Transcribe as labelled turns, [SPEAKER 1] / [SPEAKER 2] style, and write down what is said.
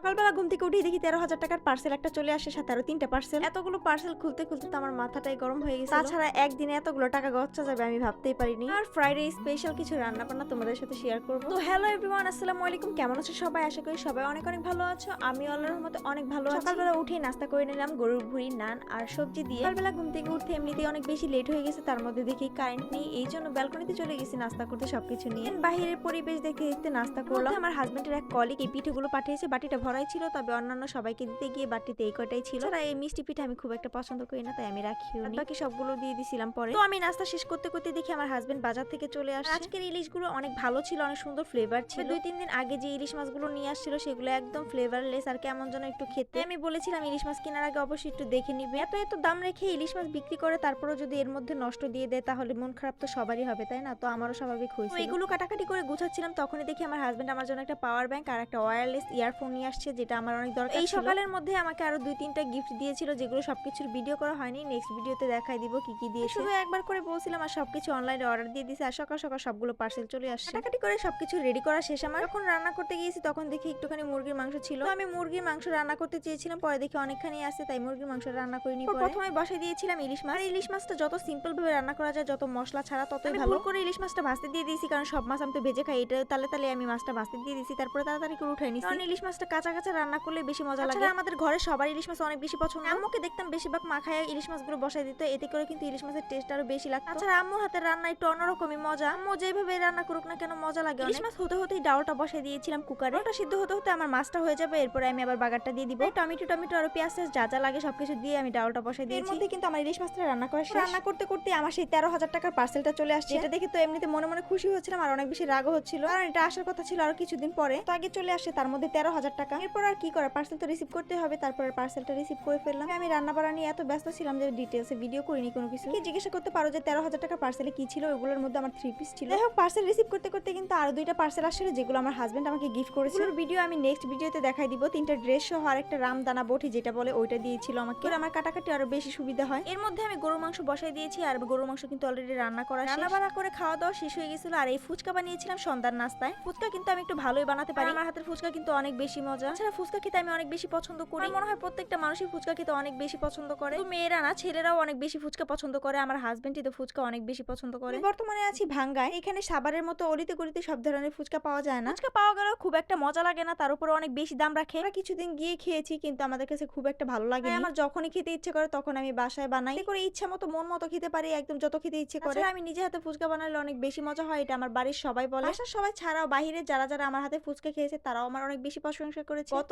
[SPEAKER 1] সকালবেলা ঘুম থেকে উঠেই দেখি 13,000 টাকার পার্সেল একটা চলে আসে, সাথে আরো 3টা পার্সেল। এতগুলো পার্সেল খুলতে খুলতে তো আমার মাথাটাই গরম হয়ে গেছে। তাছাড়া একদিনে এতগুলো টাকা গচ্ছা যাবে আমি ভাবতেই পারিনি। আর ফ্রাইডে স্পেশাল কিছু রান্না বান্না তোমাদের সাথে শেয়ার করব। তো হ্যালো এভরিওয়ান, আসসালামু আলাইকুম। কেমন আছো সবাই? আশা করি সবাই অনেক অনেক ভালো আছো। আমি আল্লাহর রহমতে অনেক ভালো আছি। সকালবেলা উঠেই নাস্তা করে নিলাম গরুর ভুঁড়ি, নান আর সবজি দিয়ে। সকালবেলা ঘুম থেকে উঠতে এমনিতেই অনেক বেশি লেট হয়ে গেছে, তার মধ্যে দেখি কারেন্ট নেই, এই জন্য ব্যালকনিতে চলে গেছি নাস্তা করতে সবকিছু নিয়ে। বাহিরের পরিবেশ দেখতে দেখতে নাস্তা করলাম। আমার হাজবেন্ডের এক কলিগ এই পিঠেগুলো পাঠিয়েছে, বাটিটা ভরাই ছিল, তবে অন্যান্য সবাইকে দিতে গিয়ে বাটিতে এই কয়টাই ছিল। আর এই মিষ্টি পিঠা আমি খুব একটা পছন্দ করি না, তাই আমি রাখিও নি। বাকি সবগুলো দিয়ে দিছিলাম পরে। তো আমি নাস্তা শেষ করতে করতে দেখি আমার হাজবেন্ড বাজার থেকে চলে আসছে। আজকের ইলিশগুলো অনেক ভালো ছিল, অনেক সুন্দর ফ্লেভার ছিল। 2-3 দিন আগে যে ইলিশ মাছগুলো নিয়ে আসছিল সেগুলো একদম ফ্লেভারলেস আর কেমন যেন একটু খেতে। আমি বলেছিলাম ইলিশ মাছ কেনার আগে অবশ্যই একটু দেখে নিবে। এত এত দাম রেখে ইলিশ মাছ বিক্রি করে তারপরে যদি এর মধ্যে নষ্ট দিয়ে দেয় তাহলে মন খারাপ তো সবারই হবে, তাই না? তো আমারও স্বাভাবিক হয়েছে। এগুলো কাটাকাটি করে গুছাচ্ছিলাম, তখনই দেখি আমার হাজবেন্ড আমার জন্য একটা পাওয়ার ব্যাংক আর একটা ওয়্যারলেস ইয়ারফোন নিয়ে আসছে, যেটা আমার অনেক দরকার। এই সকালের মধ্যে আমাকে আরো 2-3টা গিফট দিয়েছিল, যেগুলো সবকিছুর ভিডিও করা হয়নি। নেক্সট ভিডিওতে দেখাই দিব কি কি দিয়েছে। শুধু একবার করে বলছিলাম আর সবকিছু অনলাইনে অর্ডার দিয়ে দিয়েছে, আর সকাল সকাল সবগুলো পার্সেল চলে আসছে। কাটাকাটি করে সবকিছু রেডি করা শেষ আমার। যখন রান্না করতে গিয়েছি তখন দেখি একটুখানি মুরগির মাংস ছিল। তো আমি মুরগির মাংস রান্না করতে চেয়েছিলাম, পরে দেখি অনেকখানি আছে, তাই মুরগির মাংস রান্না করিনি। প্রথমে বসে দিয়েছিলাম ইলিশ মাছ। ইলিশ মাছটা যত সিম্পল ভাবে রান্না করা যায়, যত মশলা ছাড়া, ততই ভালো। করে ইলিশ মাছটা ভাজতে দিয়ে দিয়েছি, কারণ সব মাছ আমি তো ভেজে খাই, এটা তালে তালে আমি মাছটা ভাজতে দিয়ে দিয়েছি, তারপরে তাড়াতাড়ি করে উঠাই নিছি। কারণ ইলিশ মাছটা কাঁচা কাঁচা রান্না করলে বেশি মজা লাগে। আমাদের ঘরে সবার ইলিশ মাছ অনেক বেশি পছন্দ। আম্মুকে দেখতাম বেশিরভাগ মাখায় ইলিশ মাছগুলো বসাই দিত, এতে করে কিন্তু ইলিশ মাছের টেস্ট আরো বেশি লাগতো। তাছাড়া আম্মুর হাতের রান্না একটু অন্যরকমই মজা। আম্মু যেভাবে রান্না করুক না কেন মজা লাগে। ইলিশ মাছ হতে হতেই ডালটা বসাই দিয়েছিলাম কুকারে। ওটা সিদ্ধ হতে হতে আমার মাছটা হয়ে যাবে, এরপরে আমি আবার বাগারটা দিয়ে দিব। টমেটো আর পেঁয়াজ যা যা লাগে সবকিছু দিয়ে আমি ডালটা বসাই দিয়েছি। এর মধ্যে কিন্তু আমার ইলিশ মাছটা রান্না করা শেষ। রান্না করতে করতে আমার সেই 13,000 টাকার পার্সেলটা চলে আসছে। এটা দেখে তো এমনিতে মনে মনে খুশি হচ্ছিলাম আর অনেক বেশি রাগও হচ্ছিল, কারণ এটা আসার কথা ছিল আরো কিছুদিন পরে, তো আগে চলে আসে, তার মধ্যে 13,000 টাকা। এরপর আর কি করা, পার্সেল তো রিসিভ করতে হবে। তারপরে পার্সেলটা রিসিভ করে ফেললাম। আমি রান্না বান্না নিয়ে এত ব্যস্ত ছিলাম যে ডিটেইলসে ভিডিও করিনি কোনো কিছু। কি জিজ্ঞাসা করতে পারো যে 13,000 টাকার পার্সেলে কি ছিল? ওগুলোর মধ্যে আমার 3 পিস ছিল। যাই হোক, পার্সেল রিসিভ করতে করতে কিন্তু আরো 2টা পার্সেল আসছিল, যেগুলো আমার হাজবেন্ড আমাকে গিফট করেছিল। ভিডিও আমি নেক্সট ভিডিওতে দেখাই দিব। 3টা ড্রেস সহ আর একটা রামদানা বটি যেটা বলে ওইটা দিয়েছিল আমাকে, আমার কাটাকাটি আরো বেশি সুবিধা হয়। এর মধ্যে আমি গরুর মাংস বসাই দিয়েছি, আর গরুর মাংস কিন্তু অলরেডি রান্না করা শেষ। রান্না বান্না করে খাওয়া দাওয়া শেষ হয়ে গেছিল, আর এই ফুচকা বানিয়েছিলাম সন্ধ্যার নাস্তায়। ফুচকা কিন্তু আমি একটু ভালোই বানাতে পারি, আমার হাতের ফুচকা কিন্তু অনেক বেশি মজা। এছাড়া ফুচকা খেতে আমি অনেক বেশি পছন্দ করি। মনে হয় প্রত্যেকটা মানুষই ফুচকা খেতে অনেক বেশি পছন্দ করে, তো মেয়েরা না ছেলেরাও অনেক বেশি ফুচকা পছন্দ করে। আমার হাজবেন্ডই তো ফুচকা অনেক বেশি পছন্দ করে। বর্তমানে আছি ভাঙ্গায়, এখানে সাভারের মতো অলিতে গলিতে সব ধরনের ফুচকা পাওয়া যায় না। ফুচকা পাওয়া গেলেও খুব একটা মজা লাগে না, তার উপরে অনেক বেশি দাম রাখে। আমরা কিছুদিন গিয়ে খেয়েছি, কিন্তু আমাদের কাছে খুব একটা ভালো লাগে। আমার যখনই খেতে ইচ্ছে করে তখন আমি বাসায় বানাই, এতে করে ইচ্ছা মতো মন মতো খেতে পারি, একদম যত খেতে ইচ্ছে করে। আমি নিজে হাতে ফুচকা বানালে অনেক বেশি মজা হয়, এটা আমার বাড়ির সবাই বলে। বাসার সবাই ছাড়াও বাহিরে যারা যারা আমার হাতে ফুচকা খেয়েছে তারাও আমার অনেক বেশি প্রশংসা করেছে। গত